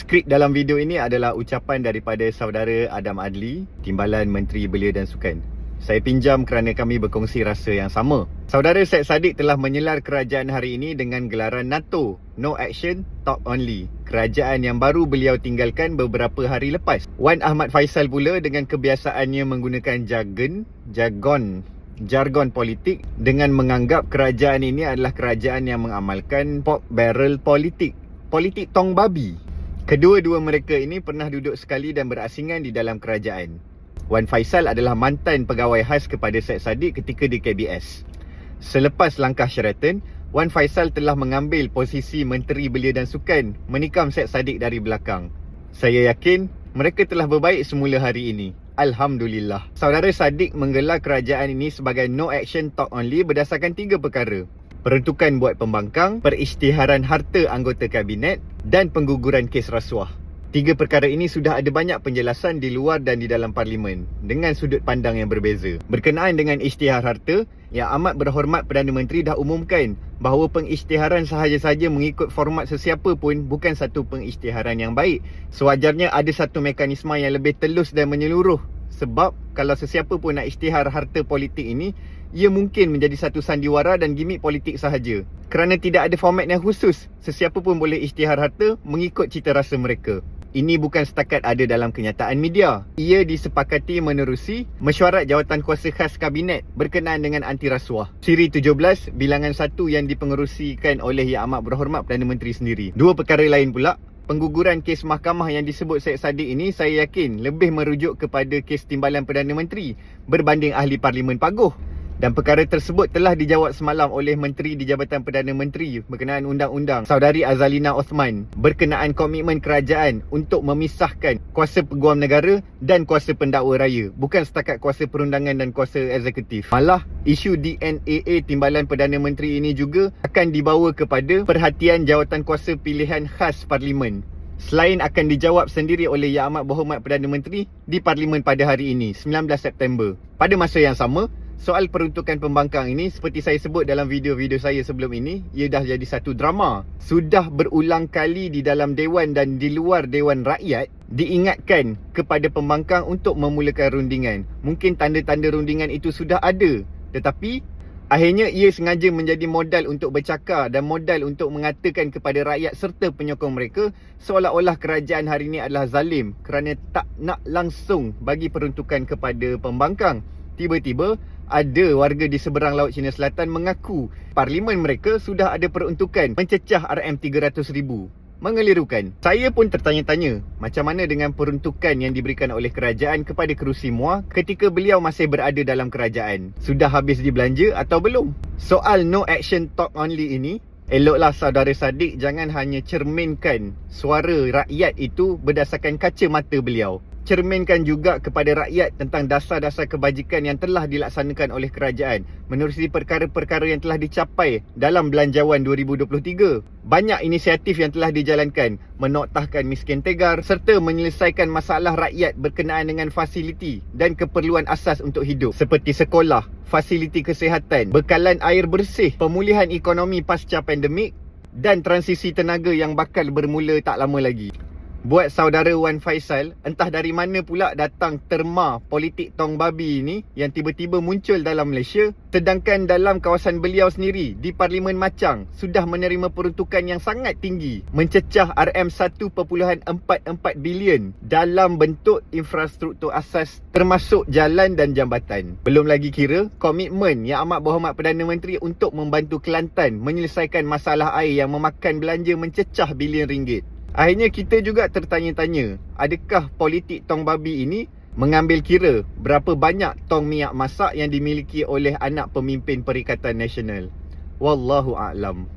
Skrip dalam video ini adalah ucapan daripada saudara Adam Adli, Timbalan Menteri Belia dan Sukan. Saya pinjam kerana kami berkongsi rasa yang sama. Saudara Syed Saddiq telah menyelar kerajaan hari ini dengan gelaran NATO, No Action, Talk Only. Kerajaan yang baru beliau tinggalkan beberapa hari lepas. Wan Ahmad Faisal pula dengan kebiasaannya menggunakan jargon politik dengan menganggap kerajaan ini adalah kerajaan yang mengamalkan pork barrel politik tong babi. Kedua-dua mereka ini pernah duduk sekali dan berasingan di dalam kerajaan. Wan Faisal adalah mantan pegawai khas kepada Syed Saddiq ketika di KBS. Selepas langkah Sheraton, Wan Faisal telah mengambil posisi Menteri Belia dan Sukan, menikam Syed Saddiq dari belakang. Saya yakin mereka telah berbaik semula hari ini. Alhamdulillah. Saudara Saddiq menggelar kerajaan ini sebagai No Action Talk Only berdasarkan 3 perkara. Peruntukan buat pembangkang, perisytiharan harta anggota kabinet dan pengguguran kes rasuah. 3 perkara ini sudah ada banyak penjelasan di luar dan di dalam parlimen dengan sudut pandang yang berbeza. Berkenaan dengan isytihar harta, Yang Amat Berhormat Perdana Menteri dah umumkan bahawa pengisytiharan sahaja-saja mengikut format sesiapa pun bukan satu pengisytiharan yang baik. Sewajarnya ada satu mekanisme yang lebih telus dan menyeluruh. Sebab kalau sesiapa pun nak isytihar harta politik ini, ia mungkin menjadi satu sandiwara dan gimik politik sahaja. Kerana tidak ada format yang khusus, sesiapa pun boleh isytihar harta mengikut cita rasa mereka. Ini bukan setakat ada dalam kenyataan media. Ia disepakati menerusi mesyuarat jawatan kuasa khas kabinet berkenaan dengan anti rasuah. Siri 17, bilangan 1 yang dipengerusikan oleh Yang Amat Berhormat Perdana Menteri sendiri. 2 perkara lain pula, pengguguran kes mahkamah yang disebut Syed Saddiq ini saya yakin lebih merujuk kepada kes Timbalan Perdana Menteri berbanding ahli parlimen paguh. Dan perkara tersebut telah dijawab semalam oleh Menteri di Jabatan Perdana Menteri berkenaan undang-undang, Saudari Azalina Othman, berkenaan komitmen kerajaan untuk memisahkan kuasa peguam negara dan kuasa pendakwa raya, bukan setakat kuasa perundangan dan kuasa eksekutif. Malah isu DNAA Timbalan Perdana Menteri ini juga akan dibawa kepada perhatian Jawatan Kuasa Pilihan Khas Parlimen. Selain akan dijawab sendiri oleh Yang Amat Berhormat Perdana Menteri di Parlimen pada hari ini, 19 September. Pada masa yang sama, soal peruntukan pembangkang ini, seperti saya sebut dalam video-video saya sebelum ini, ia dah jadi satu drama. Sudah berulang kali di dalam Dewan dan di luar Dewan Rakyat diingatkan kepada pembangkang untuk memulakan rundingan. Mungkin tanda-tanda rundingan itu sudah ada, tetapi akhirnya ia sengaja menjadi modal untuk bercakap dan modal untuk mengatakan kepada rakyat serta penyokong mereka seolah-olah kerajaan hari ini adalah zalim kerana tak nak langsung bagi peruntukan kepada pembangkang. Tiba-tiba ada warga di seberang Laut Cina Selatan mengaku parlimen mereka sudah ada peruntukan mencecah RM300,000. Mengelirukan. Saya pun tertanya-tanya, macam mana dengan peruntukan yang diberikan oleh kerajaan kepada kerusi MUA ketika beliau masih berada dalam kerajaan? Sudah habis dibelanja atau belum? Soal No Action Talk Only ini, eloklah saudara Saddiq jangan hanya cerminkan suara rakyat itu berdasarkan kaca mata beliau. Cerminkan juga kepada rakyat tentang dasar-dasar kebajikan yang telah dilaksanakan oleh kerajaan menerusi perkara-perkara yang telah dicapai dalam Belanjawan 2023. Banyak inisiatif yang telah dijalankan, menoktahkan miskin tegar serta menyelesaikan masalah rakyat berkenaan dengan fasiliti dan keperluan asas untuk hidup seperti sekolah, fasiliti kesihatan, bekalan air bersih, pemulihan ekonomi pasca pandemik dan transisi tenaga yang bakal bermula tak lama lagi. Buat saudara Wan Faisal, entah dari mana pula datang terma politik tong babi ini yang tiba-tiba muncul dalam Malaysia, sedangkan dalam kawasan beliau sendiri di Parlimen Machang sudah menerima peruntukan yang sangat tinggi, mencecah RM1.44 bilion dalam bentuk infrastruktur asas termasuk jalan dan jambatan. Belum lagi kira komitmen Yang Amat Berhormat Perdana Menteri untuk membantu Kelantan menyelesaikan masalah air yang memakan belanja mencecah bilion ringgit. Akhirnya kita juga tertanya-tanya, adakah politik tong babi ini mengambil kira berapa banyak tong minyak masak yang dimiliki oleh anak pemimpin Perikatan Nasional? Wallahu a'lam.